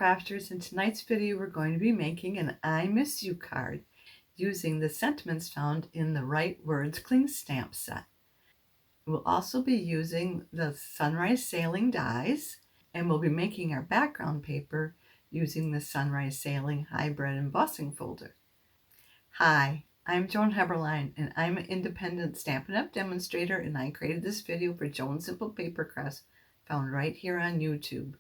Crafters. In tonight's video, we're going to be making an I Miss You card using the sentiments found in the Right Words Cling stamp set. We'll also be using the Sunrise Sailing dies, and we'll be making our background paper using the Sunrise Sailing hybrid embossing folder. Hi, I'm Joan Heberlein, and I'm an independent Stampin' Up! Demonstrator, and I created this video for Joan Simple Papercrafts, found right here on YouTube.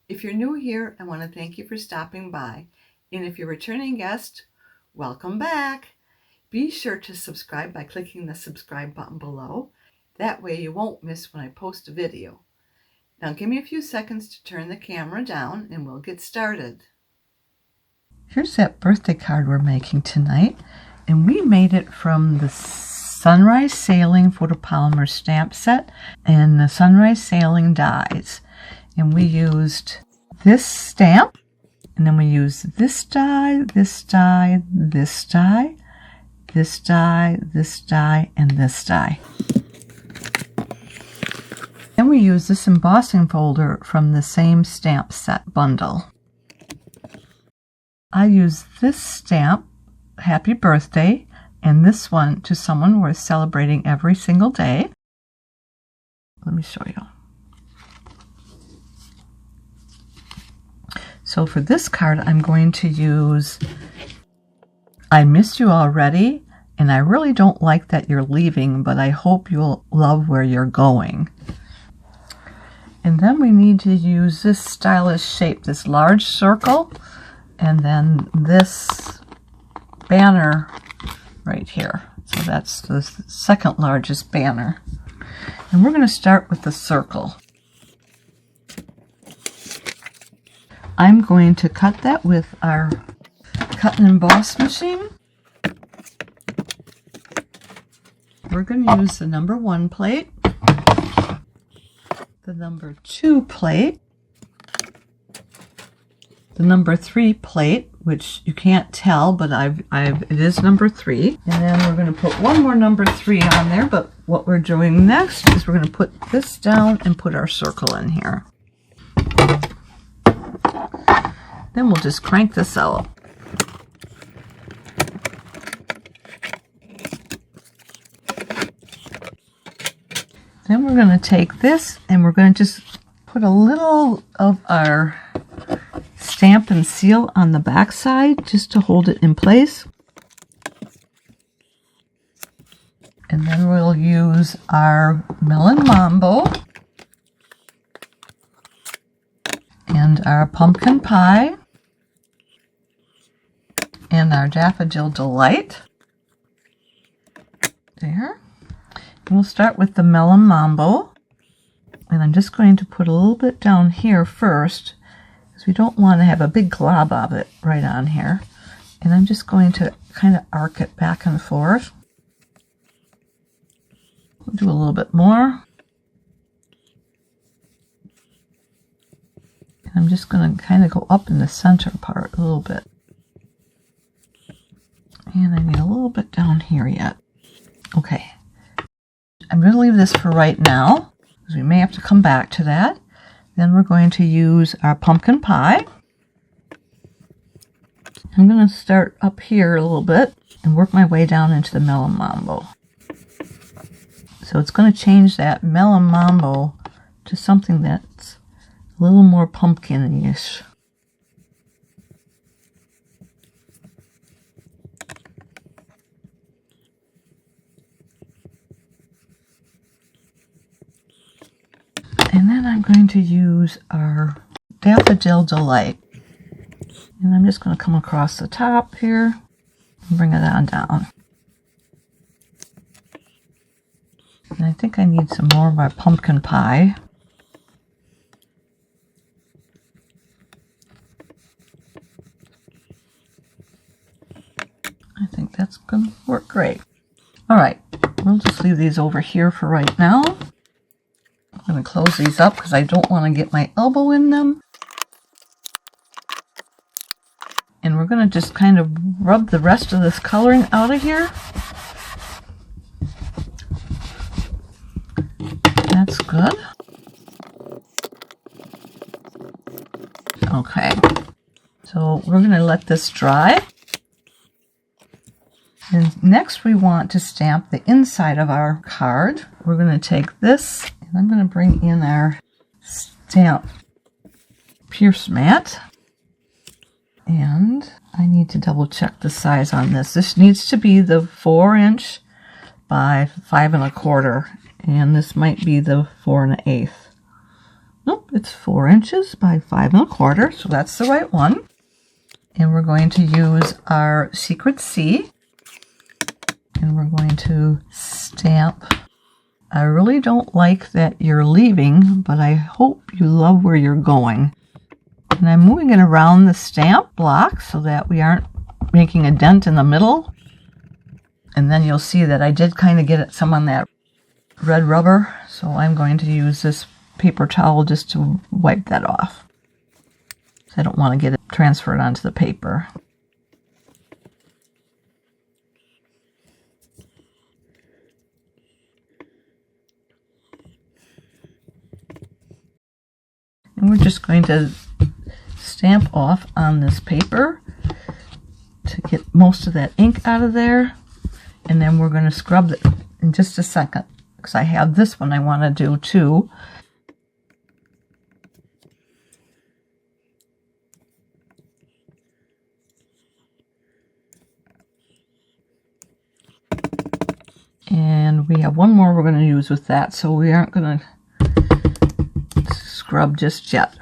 If you're new here, I want to thank you for stopping by, and if you're a returning guest, welcome back. Be sure to subscribe by clicking the subscribe button below. That way you won't miss when I post a video. Now give me a few seconds to turn the camera down and we'll get started. Here's that birthday card we're making tonight, and we made it from the Sunrise Sailing photopolymer stamp set and the Sunrise Sailing dies. And we used this stamp, and then we used this die, this die, this die, this die, this die, and this die. Then we used this embossing folder from the same stamp set bundle. I used this stamp, Happy Birthday, and this one, To Someone Worth Celebrating Every Single Day. Let me show you. So for this card, I'm going to use I Miss You Already, and I really don't like that you're leaving, but I hope you'll love where you're going. And then we need to use this stylish shape, this large circle, and then this banner right here. So that's the second largest banner. And we're going to start with the circle. I'm going to cut that with our cut and emboss machine. We're going to use the number 1 plate, the number 2 plate, the number 3 plate, which you can't tell, but it is number 3. And then we're going to put one more number 3 on there, but what we're doing next is we're going to put this down and put our circle in here. Then we'll just crank this out. Then we're going to take this and we're going to just put a little of our Stampin' seal on the back side just to hold it in place. And then we'll use our Melon Mambo and our Pumpkin Pie and our Daffodil Delight. There. And we'll start with the Melon Mambo. And I'm just going to put a little bit down here first, because we don't want to have a big glob of it right on here. And I'm just going to kind of arc it back and forth. We'll do a little bit more. And I'm just going to kind of go up in the center part a little bit. And I need a little bit down here yet. Okay. I'm going to leave this for right now, because we may have to come back to that. Then we're going to use our pumpkin pie. I'm going to start up here a little bit and work my way down into the Melon Mambo. So it's going to change that Melon Mambo to something that's a little more pumpkin-ish. And then I'm going to use our Daffodil Delight. And I'm just going to come across the top here and bring it on down. And I think I need some more of our pumpkin pie. I think that's going to work great. All right, we'll just leave these over here for right now. I'm going to close these up because I don't want to get my elbow in them. And we're going to just kind of rub the rest of this coloring out of here. That's good. Okay. So we're going to let this dry. And next we want to stamp the inside of our card. We're going to take this and I'm going to bring in our stamp pierce mat. And I need to double check the size on this. This needs to be the 4" by 5 1/4, and this might be the 4 1/8. Nope, it's 4" by 5 1/4, so that's the right one. And we're going to use our Secret Sea, and we're going to stamp. I really don't like that you're leaving, but I hope you love where you're going. And I'm moving it around the stamp block so that we aren't making a dent in the middle. And then you'll see that I did kind of get some on that red rubber, so I'm going to use this paper towel just to wipe that off. I don't want to get it transferred onto the paper. And we're just going to stamp off on this paper to get most of that ink out of there, and then we're going to scrub it in just a second because I have this one I want to do too. And we have one more we're going to use with that, so we aren't going to scrub just yet.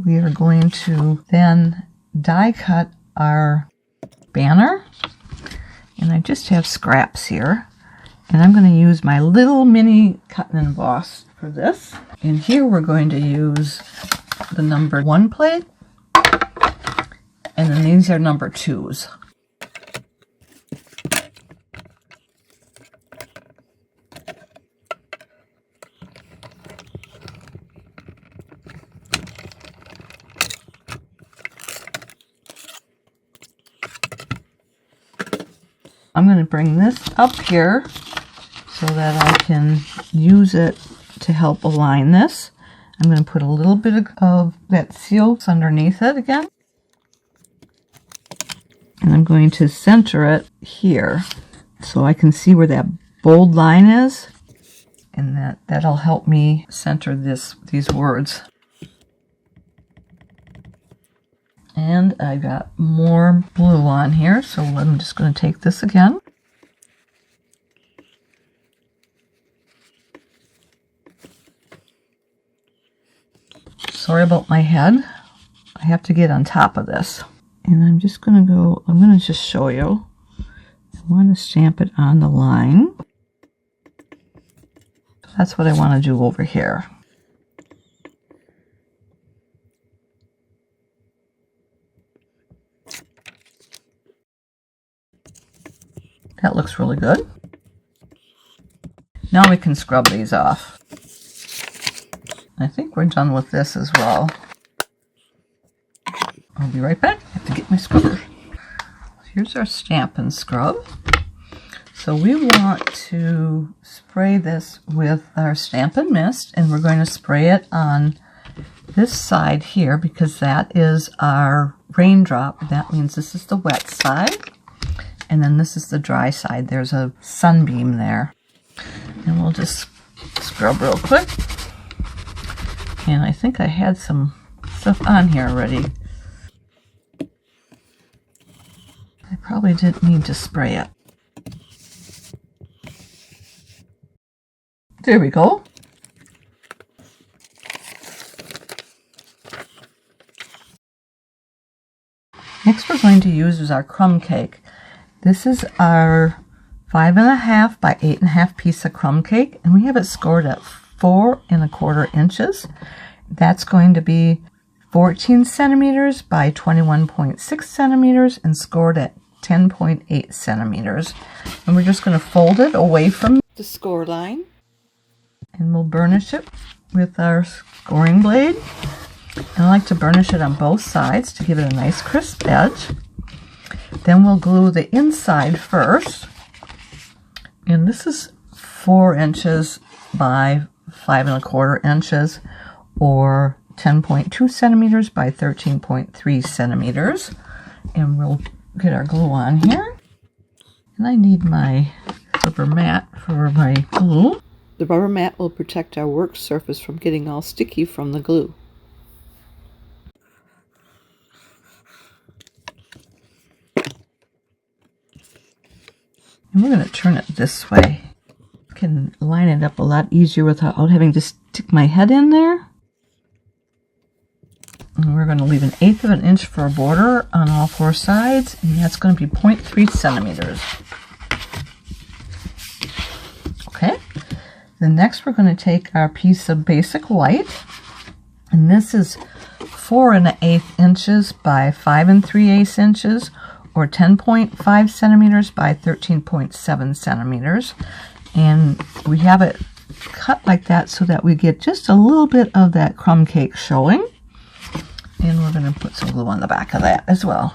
We are going to then die cut our banner, and I just have scraps here, and I'm going to use my little mini cut and emboss for this. And here we're going to use the number 1 plate, and then these are number 2s. I'm going to bring this up here so that I can use it to help align this. I'm going to put a little bit of that seal underneath it again. And I'm going to center it here so I can see where that bold line is. And that'll help me center these words. And I got more blue on here, so I'm just going to take this again. Sorry about my head. I have to get on top of this. And I'm just going to go, I'm going to just show you. I want to stamp it on the line. So that's what I want to do over here. That looks really good. Now we can scrub these off. I think we're done with this as well. I'll be right back. I have to get my scrubber. Here's our Stampin' scrub. So we want to spray this with our Stampin' Mist, and we're going to spray it on this side here because that is our raindrop. That means this is the wet side. And then this is the dry side. There's a sunbeam there. And we'll just scrub real quick. And I think I had some stuff on here already. I probably didn't need to spray it. There we go. Next we're going to use is our crumb cake. This is our 5 1/2 by 8 1/2 piece of crumb cake, and we have it scored at 4 1/4 inches. That's going to be 14 centimeters by 21.6 centimeters and scored at 10.8 centimeters. And we're just going to fold it away from the score line, and we'll burnish it with our scoring blade. And I like to burnish it on both sides to give it a nice crisp edge. Then we'll glue the inside first, and this is 4 inches by 5 1/4 inches or 10.2 centimeters by 13.3 centimeters. And we'll get our glue on here. And I need my rubber mat for my glue. The rubber mat will protect our work surface from getting all sticky from the glue. And we're going to turn it this way. I can line it up a lot easier without having to stick my head in there. And we're going to leave 1/8 of an inch for a border on all 4 sides, and that's going to be 0.3 centimeters. Okay. Then next we're going to take our piece of basic white, and this is 4 1/8 inches by 5 3/8 inches, or 10.5 centimeters by 13.7 centimeters. And we have it cut like that so that we get just a little bit of that crumb cake showing. And we're going to put some glue on the back of that as well.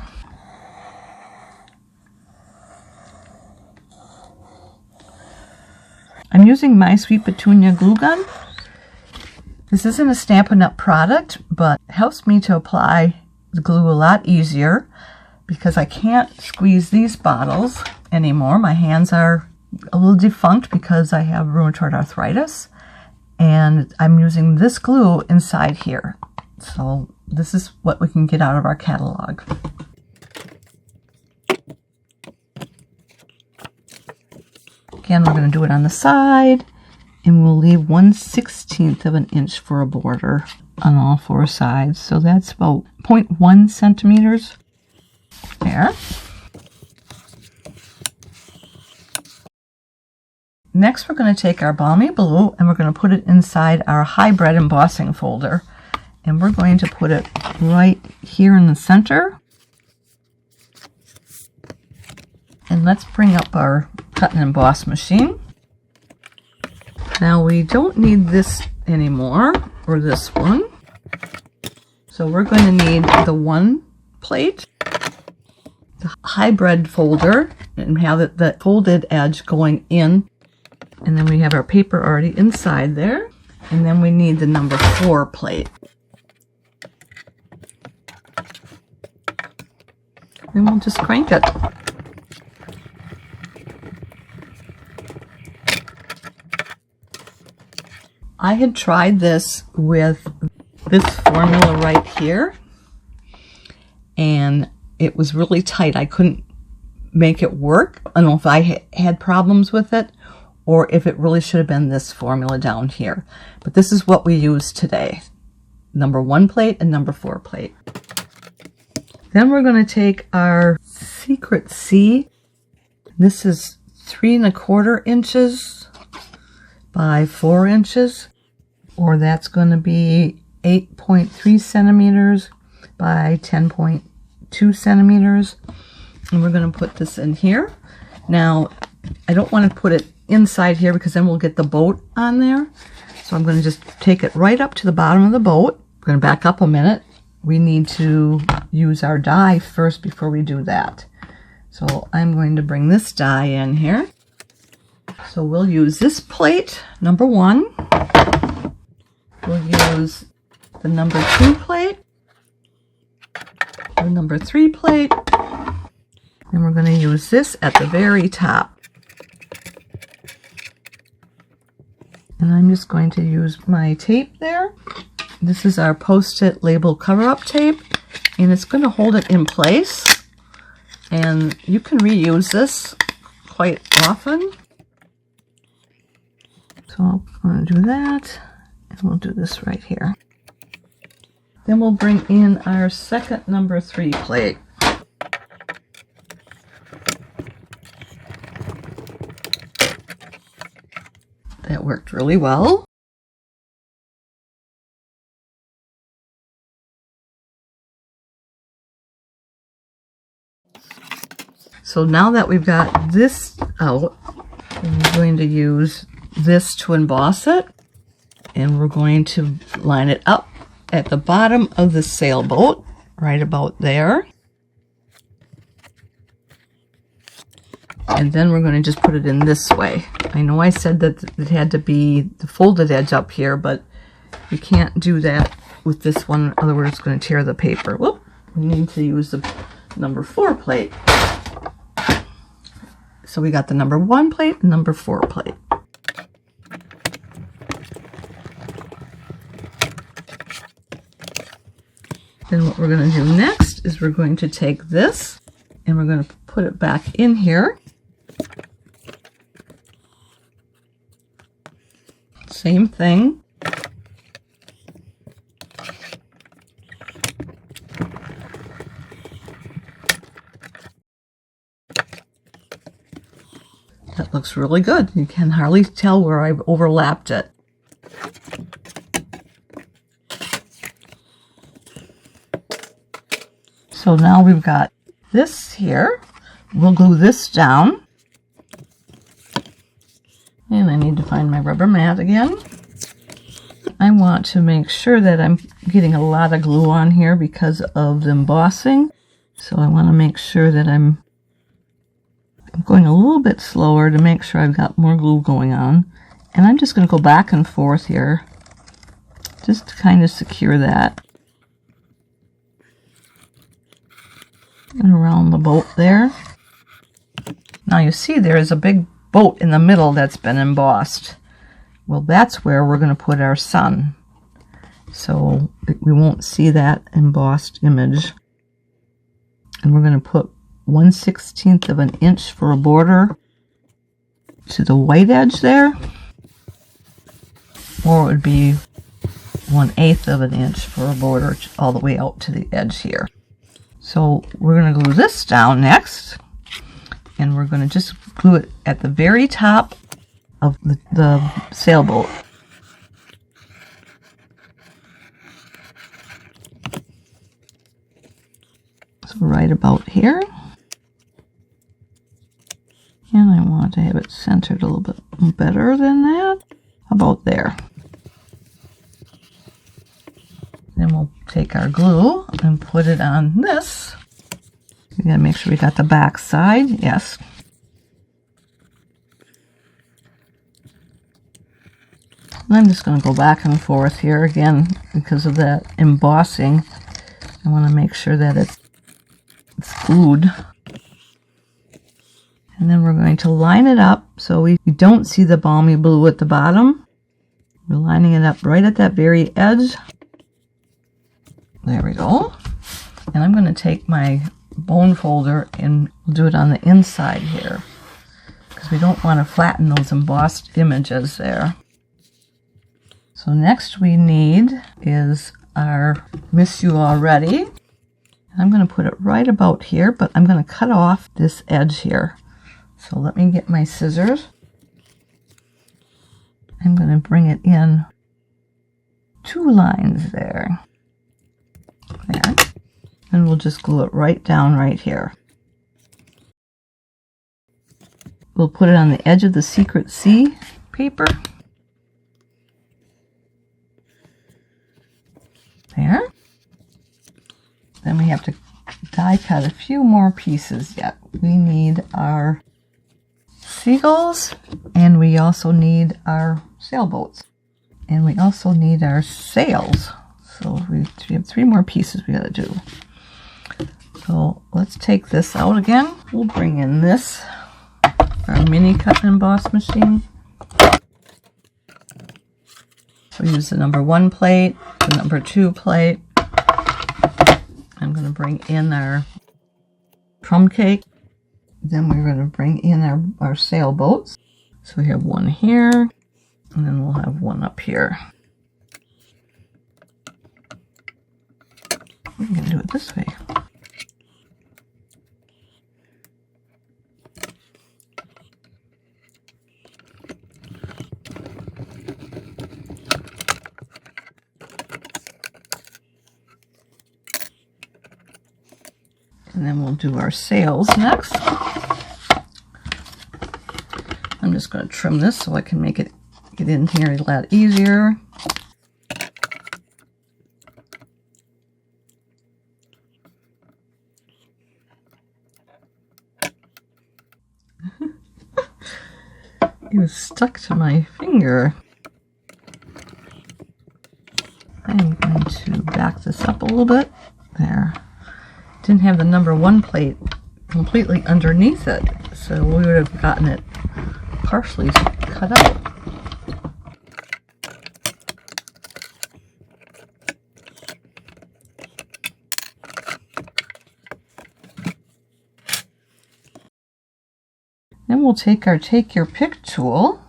I'm using my Sweet Petunia glue gun. This isn't a Stampin' Up! Product, but it helps me to apply the glue a lot easier because I can't squeeze these bottles anymore. My hands are a little defunct because I have rheumatoid arthritis, and I'm using this glue inside here. So this is what we can get out of our catalog. Again, we're going to do it on the side, and we'll leave 1/16 of an inch for a border on all 4 sides. So that's about 0.1 centimeters there. Next, we're going to take our Balmy Blue and we're going to put it inside our hybrid embossing folder. And we're going to put it right here in the center. And let's bring up our cut and emboss machine. Now we don't need this anymore, or this one. So we're going to need the 1 plate, the hybrid folder, and have the folded edge going in. And then we have our paper already inside there. And then we need the number 4 plate. Then we'll just crank it. I had tried this with this formula right here, and it was really tight. I couldn't make it work. I don't know if I had problems with it or if it really should have been this formula down here. But this is what we use today. Number 1 plate and number 4 plate. Then we're going to take our Secret Sea. This is 3 1/4 inches by 4 inches, or that's going to be 8.3 centimeters by 10.2 centimeters. And we're going to put this in here. Now, I don't want to put it inside here because then we'll get the boat on there. So I'm going to just take it right up to the bottom of the boat. We're going to back up a minute. We need to use our die first before we do that. So I'm going to bring this die in here. So we'll use this plate, number 1. We'll use the number 2 plate, the number 3 plate, and we're going to use this at the very top. And I'm just going to use my tape there. This is our Post-it label cover-up tape, and it's going to hold it in place. And you can reuse this quite often. So I'm going to do that, and we'll do this right here. Then we'll bring in our second number 3 plate. That worked really well. So now that we've got this out, we're going to use this to emboss it, and we're going to line it up at the bottom of the sailboat, right about there. And then we're going to just put it in this way. I know I said that it had to be the folded edge up here, but you can't do that with this one, otherwise it's going to tear the paper. Whoop! We need to use the number 4 plate. So we got the number 1 plate and number 4 plate. Then what we're going to do next is we're going to take this and we're going to put it back in here. Same thing. That looks really good. You can hardly tell where I've overlapped it. So now we've got this here. We'll glue this down. And I need to find my rubber mat again. I want to make sure that I'm getting a lot of glue on here because of the embossing. So I want to make sure that I'm going a little bit slower to make sure I've got more glue going on. And I'm just going to go back and forth here just to kind of secure that. And around the boat there. Now you see there is a big boat in the middle that's been embossed. Well, that's where we're going to put our sun. So we won't see that embossed image. And we're going to put 1/16 of an inch for a border to the white edge there. Or it would be 1/8 of an inch for a border all the way out to the edge here. So we're going to glue this down next. And we're going to just glue it at the very top of the sailboat. So right about here. And I want to have it centered a little bit better than that. About there. Then we'll take our glue and put it on this. We gotta make sure we got the back side. Yes. And I'm just going to go back and forth here again because of that embossing. I want to make sure that it's glued. And then we're going to line it up so we don't see the balmy blue at the bottom. We're lining it up right at that very edge. There we go. And I'm going to take my bone folder and do it on the inside here because we don't want to flatten those embossed images there. So next we need is our Miss You Already. I'm going to put it right about here, but I'm going to cut off this edge here. So let me get my scissors. I'm going to bring it in 2 lines there. There. And we'll just glue it right down right here. We'll put it on the edge of the Secret Sea paper. There. Then we have to die cut a few more pieces yet. We need our seagulls, and we also need our sailboats, and we also need our sails. So we have 3 more pieces we got to do. So let's take this out again. We'll bring in this, our mini cut and emboss machine. We'll use the number 1 plate, the number 2 plate. I'm going to bring in our crumb cake. Then we're going to bring in our sailboats. So we have 1 here, and then we'll have 1 up here. We're going to do it this way. And then we'll do our sails next. I'm just going to trim this so I can make it get in here a lot easier. It was stuck to my finger. I'm going to back this up a little bit. There. Didn't have the number 1 plate completely underneath it, so we would have gotten it partially cut out. Then we'll take our Take Your Pick tool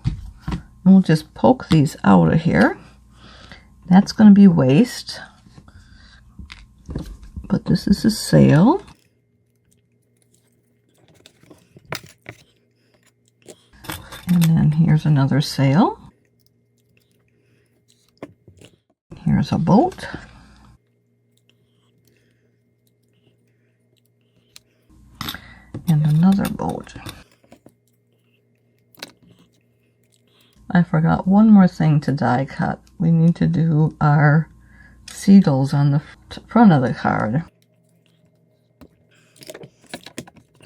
and we'll just poke these out of here. That's going to be waste, but this is a sail. And then here's another sail. Here's a boat. And another boat. I forgot one more thing to die cut. We need to do our seagulls on the front of the card.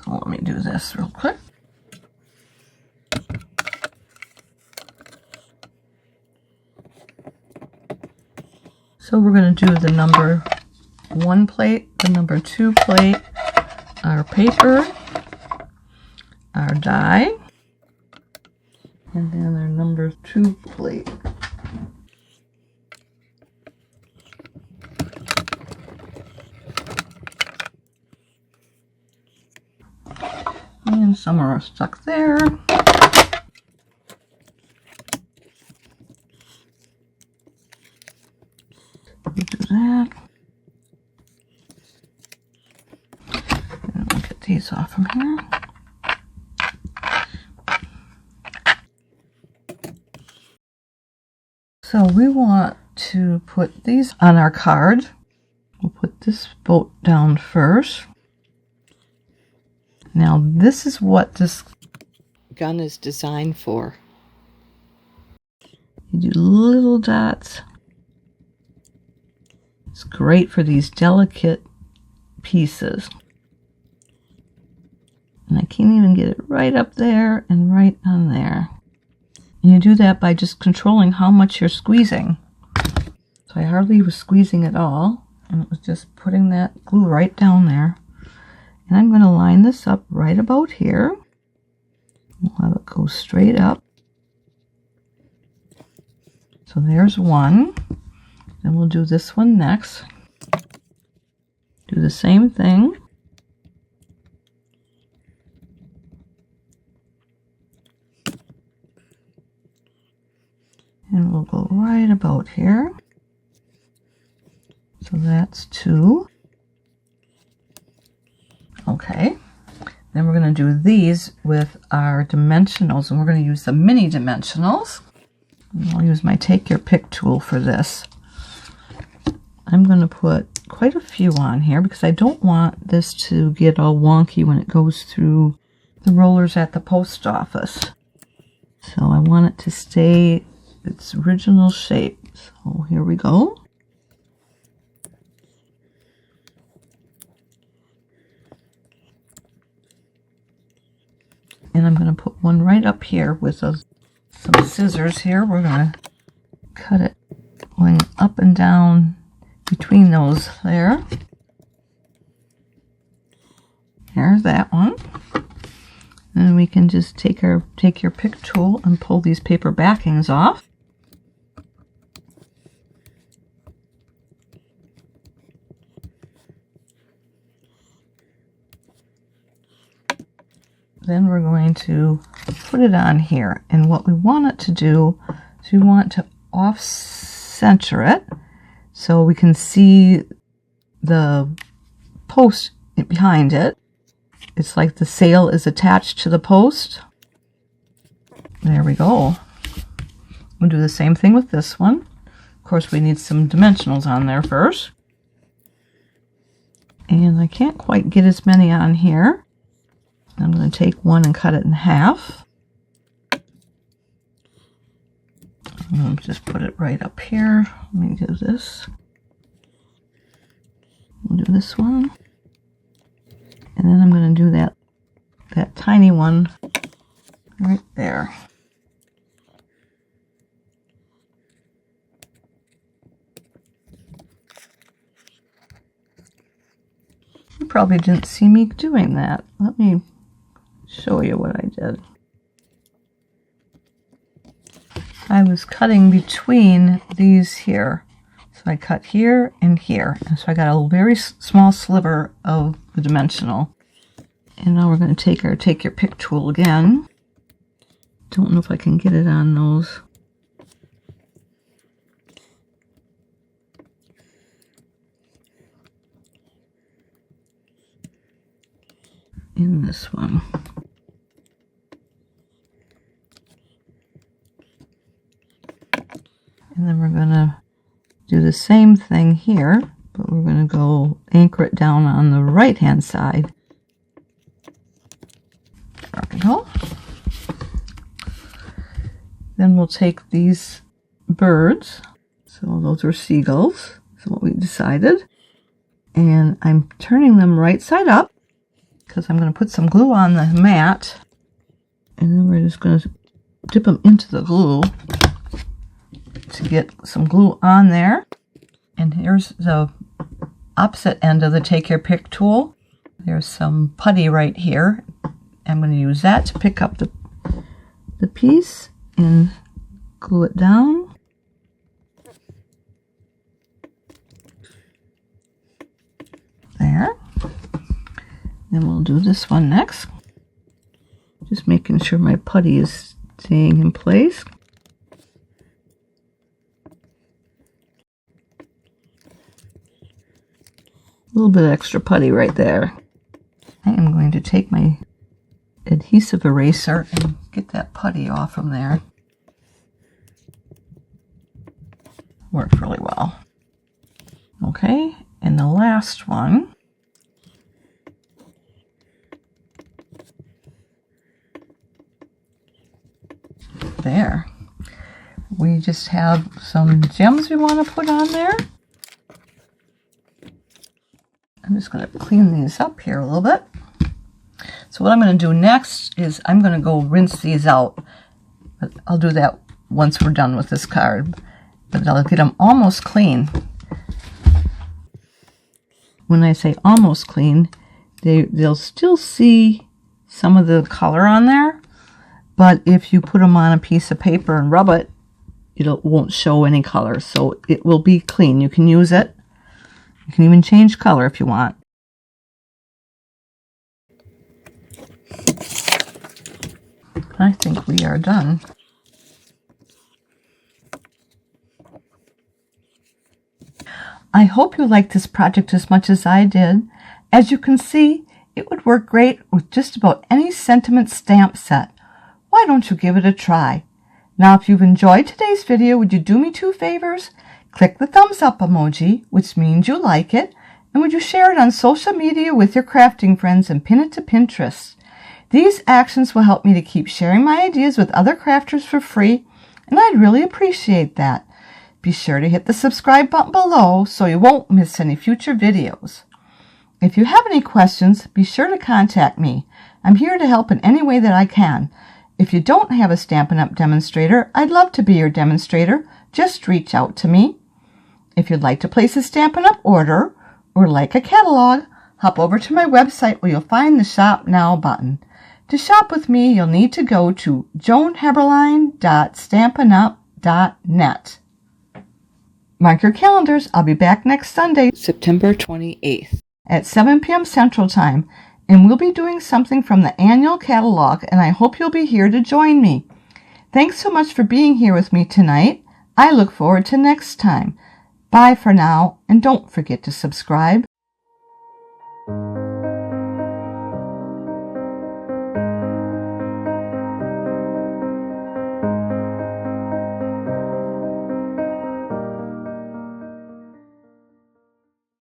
So let me do this real quick. So we're going to do the number 1 plate, the number 2 plate, our paper, our die, and then our number 2 plate. And some are stuck there. We do that. And we'll get these off from here. So we want to put these on our card. We'll put this boat down first. Now this is what this gun is designed for. You do little dots. It's great for these delicate pieces. And I can't even get it right up there and right on there. And you do that by just controlling how much you're squeezing. So I hardly was squeezing at all, and it was just putting that glue right down there. And I'm going to line this up right about here. We'll have it go straight up. So there's one. Then we'll do this one next. Do the same thing. And we'll go right about here. So that's 2. Okay. Then we're going to do these with our dimensionals, and we're going to use the mini dimensionals. And I'll use my Take Your Pick tool for this. I'm going to put quite a few on here because I don't want this to get all wonky when it goes through the rollers at the post office. So I want it to stay its original shape. So here we go. And I'm going to put one right up here with some scissors here. We're going to cut it going up and down between those there. There's that one. And we can just take your pick tool and pull these paper backings off. Then we're going to put it on here, and what we want it to do is we want to off-center it so we can see the post behind it. It's like the sail is attached to the post. There we go. We'll do the same thing with this one. Of course, we need some dimensionals on there first. And I can't quite get as many on here. I'm going to take one and cut it in half. I'll just put it right up here. Let me do this. We'll do this one. And then I'm going to do that tiny one right there. probably didn't see me doing that. Let me show you what I did. I was cutting between these here. So I cut here and here. And so I got a very small sliver of the dimensional. And now we're going to take our Take Your Pick tool again. Don't know if I can get it on those. In this one. And then we're going to do the same thing here, but we're going to go anchor it down on the right hand side. There we go. Then we'll take these birds. So those are seagulls. That's what we decided. And I'm turning them right side up because I'm going to put some glue on the mat. And then we're just going to dip them into the glue to get some glue on there. And here's the opposite end of the Take Your Pick tool. There's some putty right here. I'm going to use that to pick up the piece and glue it down. There. Then we'll do this one next. Just making sure my putty is staying in place. A little bit extra putty right there. I am going to take my adhesive eraser and get that putty off from there. Worked really well. Okay, and the last one. There. We just have some gems we want to put on there. I'm just going to clean these up here a little bit. So what I'm going to do next is I'm going to go rinse these out. But I'll do that once we're done with this card. But I'll get them almost clean. When I say almost clean, they'll still see some of the color on there. But if you put them on a piece of paper and rub it, it won't show any color. So it will be clean. You can use it. You can even change color if you want. I think we are done. I hope you liked this project as much as I did. As you can see, it would work great with just about any sentiment stamp set. Why don't you give it a try? Now, if you've enjoyed today's video, would you do me two favors? Click the thumbs up emoji, which means you like it, and would you share it on social media with your crafting friends and pin it to Pinterest? These actions will help me to keep sharing my ideas with other crafters for free, and I'd really appreciate that. Be sure to hit the subscribe button below so you won't miss any future videos. If you have any questions, be sure to contact me. I'm here to help in any way that I can. If you don't have a Stampin' Up! Demonstrator, I'd love to be your demonstrator. Just reach out to me. If you'd like to place a Stampin' Up! Order or like a catalog, hop over to my website where you'll find the Shop Now button. To shop with me, you'll need to go to joanheberlein.stampinup.net. Mark your calendars. I'll be back next Sunday, September 28th at 7 p.m. Central Time, and we'll be doing something from the annual catalog, and I hope you'll be here to join me. Thanks so much for being here with me tonight. I look forward to next time. Bye for now, and don't forget to subscribe.